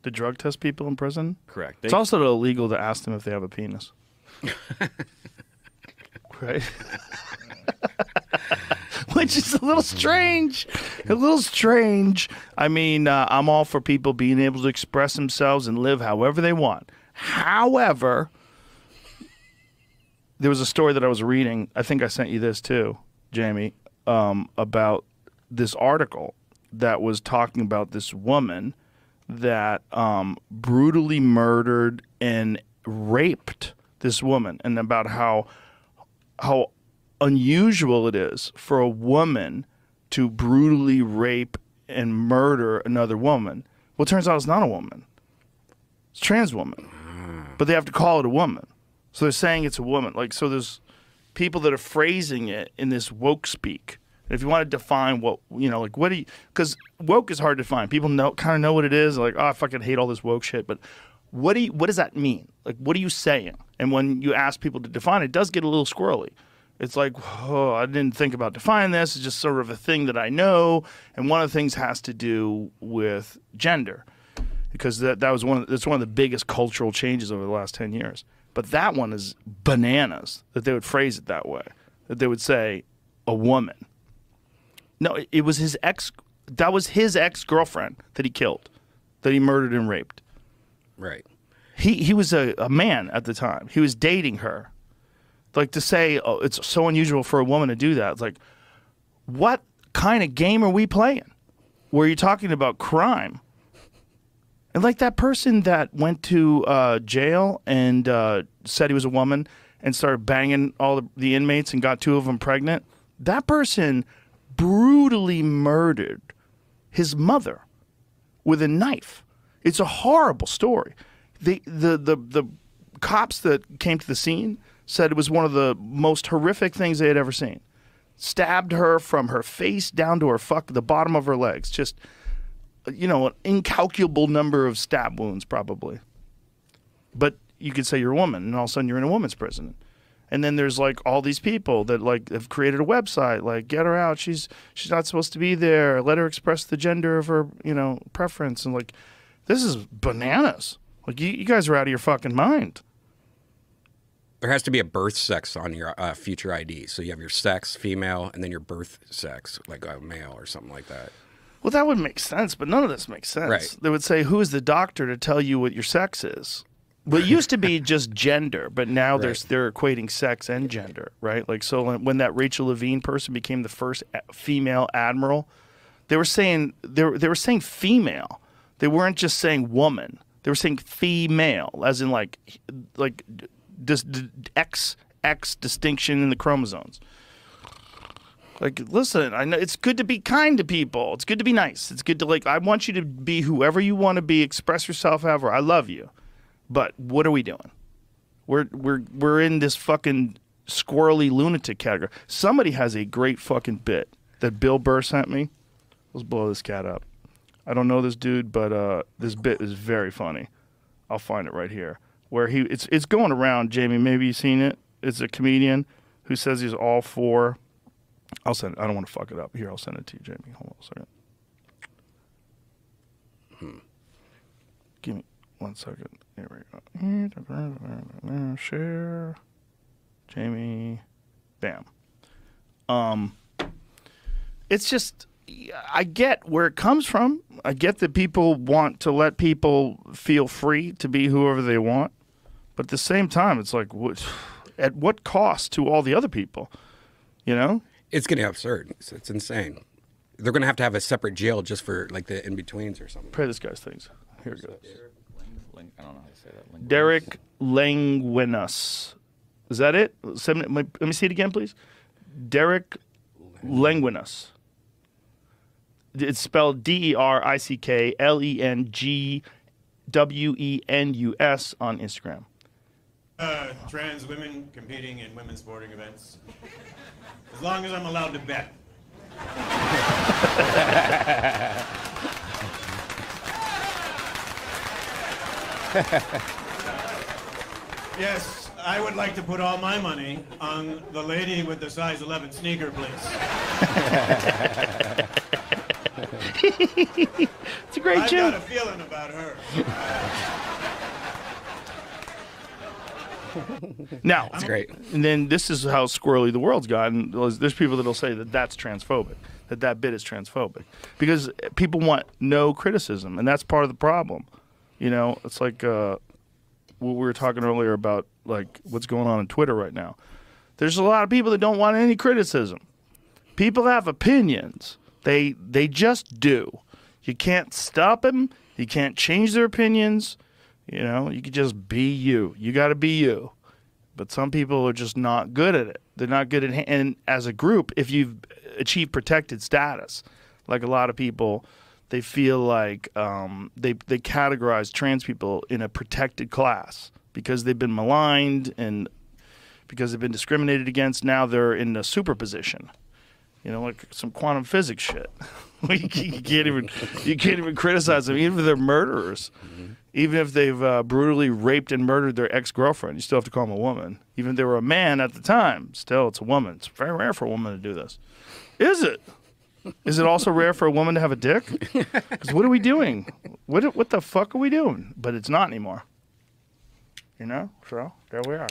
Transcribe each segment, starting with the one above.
to drug test people in prison. Correct. It's also illegal to ask them if they have a penis. Right? Which is a little strange. A little strange. I mean, I'm all for people being able to express themselves and live however they want. However, there was a story that I was reading. I think I sent you this too, Jamie, about this article that was talking about this woman that brutally murdered and raped this woman, and about how unusual it is for a woman to brutally rape and murder another woman. Well, it turns out it's not a woman. It's a trans woman. But they have to call it a woman. So they're saying it's a woman. Like, so there's people that are phrasing it in this woke speak. And if you want to define what, you know, like what do you, because woke is hard to define. People kind of know what it is. Like, oh, I fucking hate all this woke shit. But what does that mean? Like, what are you saying? And when you ask people to define it, it does get a little squirrely. It's like, oh, I didn't think about defining this. It's just sort of a thing that I know. And one of the things has to do with gender, because that's one of the biggest cultural changes over the last 10 years. But that one is bananas that they would phrase it that way, that they would say a woman. No, it was his ex. That was his ex-girlfriend that he killed, that he murdered and raped. Right. He was a man at the time. He was dating her. Like, to say, oh, it's so unusual for a woman to do that. It's like, what kind of game are we playing where you're talking about crime? And like that person that went to jail and said he was a woman and started banging all the inmates and got 2 of them pregnant, that person brutally murdered his mother with a knife. It's a horrible story. The cops that came to the scene said it was one of the most horrific things they had ever seen. Stabbed her from her face down to the bottom of her legs. Just, you know, an incalculable number of stab wounds probably. But you could say you're a woman, and all of a sudden you're in a woman's prison. And then there's like all these people that like have created a website, like, get her out. She's not supposed to be there. Let her express the gender of her, you know, preference. And like, this is bananas. Like, you guys are out of your fucking mind. There has to be a birth sex on your future ID. So you have your sex, female, and then your birth sex, like a male or something like that. Well, that would make sense, but none of this makes sense. Right. They would say, who is the doctor to tell you what your sex is? Well, it used to be just gender, but now Right. they're equating sex and gender, right? Like, so when that Rachel Levine person became the first female admiral, they were saying they were saying female. They weren't just saying woman. They were saying female, as in like X distinction in the chromosomes. Like, listen, I know it's good to be kind to people. It's good to be nice. It's good to, like, I want you to be whoever you want to be, express yourself however. I love you. But what are we doing? We're in this fucking squirrely lunatic category. Somebody has a great fucking bit that Bill Burr sent me. Let's blow this cat up. I don't know this dude, but this bit is very funny. I'll find it right here. Where it's going around, Jamie, maybe you've seen it. It's a comedian who says he's all for, I'll send it. I don't want to fuck it up. Here, I'll send it to you, Jamie. Hold on a second. Give me 1 second. Here we go. Share. Jamie. Bam. It's just, I get where it comes from. I get that people want to let people feel free to be whoever they want. But at the same time, it's like, at what cost to all the other people? You know? It's getting absurd. It's insane. They're going to have a separate jail just for like the in-betweens or something. Pray this guy's things. Here it goes. I don't know how to say that. Derek Languinus. Is that it? Let me see it again, please. Derek Languinus. It's spelled DerikLenGWenus on Instagram. Trans women competing in women's sporting events. As long as I'm allowed to bet. Yes, I would like to put all my money on the lady with the size 11 sneaker, please. It's a great great, I've Jim. got a feeling about her. Now, That's great. and then this is how squirrely the world's gotten. There's people that'll say that that's transphobic, that bit is transphobic, because people want no criticism, and that's part of the problem. You know, it's like what we were talking earlier about, like what's going on Twitter right now. There's a lot of people that don't want any criticism. People have opinions. They just do. You can't stop them. You can't change their opinions. You know, you can just be you. You got to be you. But some people are just not good at it. They're not good at and as a group, if you've achieved protected status, like a lot of people, they feel like they categorize trans people in a protected class because they've been maligned and because they've been discriminated against. Now they're in a superposition. You know, like some quantum physics shit. you can't even criticize them, even if they're murderers. Mm-hmm. Even if they've brutally raped and murdered their ex-girlfriend, you still have to call them a woman. Even if they were a man at the time, still it's a woman. It's very rare for a woman to do this. Is it? Is it also rare for a woman to have a dick? Because what are we doing? What the fuck are we doing? But it's not anymore. You know? So there we are.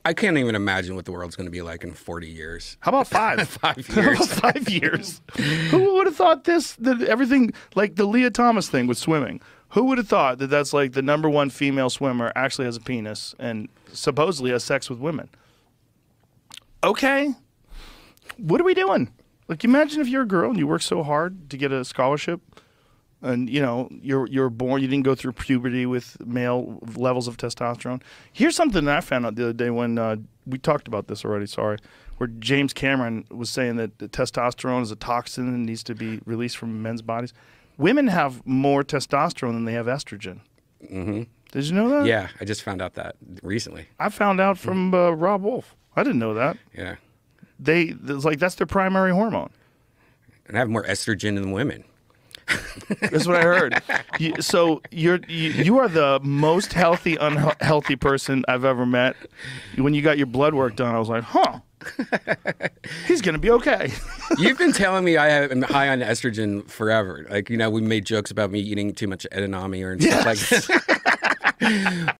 I can't even imagine what the world's going to be like in 40 years. How about 5? 5 years. How about 5 years? Who would have thought that everything, like the Leah Thomas thing with swimming, who would have thought that that's like the #1 female swimmer actually has a penis and supposedly has sex with women? Okay. What are we doing? Like, imagine if you're a girl and you work so hard to get a scholarship and, you know, you're born, you didn't go through puberty with male levels of testosterone. Here's something that I found out the other day when we talked about this already, sorry, where James Cameron was saying that the testosterone is a toxin and needs to be released from men's bodies. Women have more testosterone than they have estrogen. Mm-hmm. Did you know that? Yeah, I just found out that recently. I found out from Rob Wolf. I didn't know that. Yeah. It's like that's their primary hormone. And I have more estrogen than women. That's what I heard. So you are the most healthy, unhealthy person I've ever met. When you got your blood work done, I was like, huh, he's going to be okay. You've been telling me I'm high on estrogen forever. Like, you know, we made jokes about me eating too much edamame or stuff like that.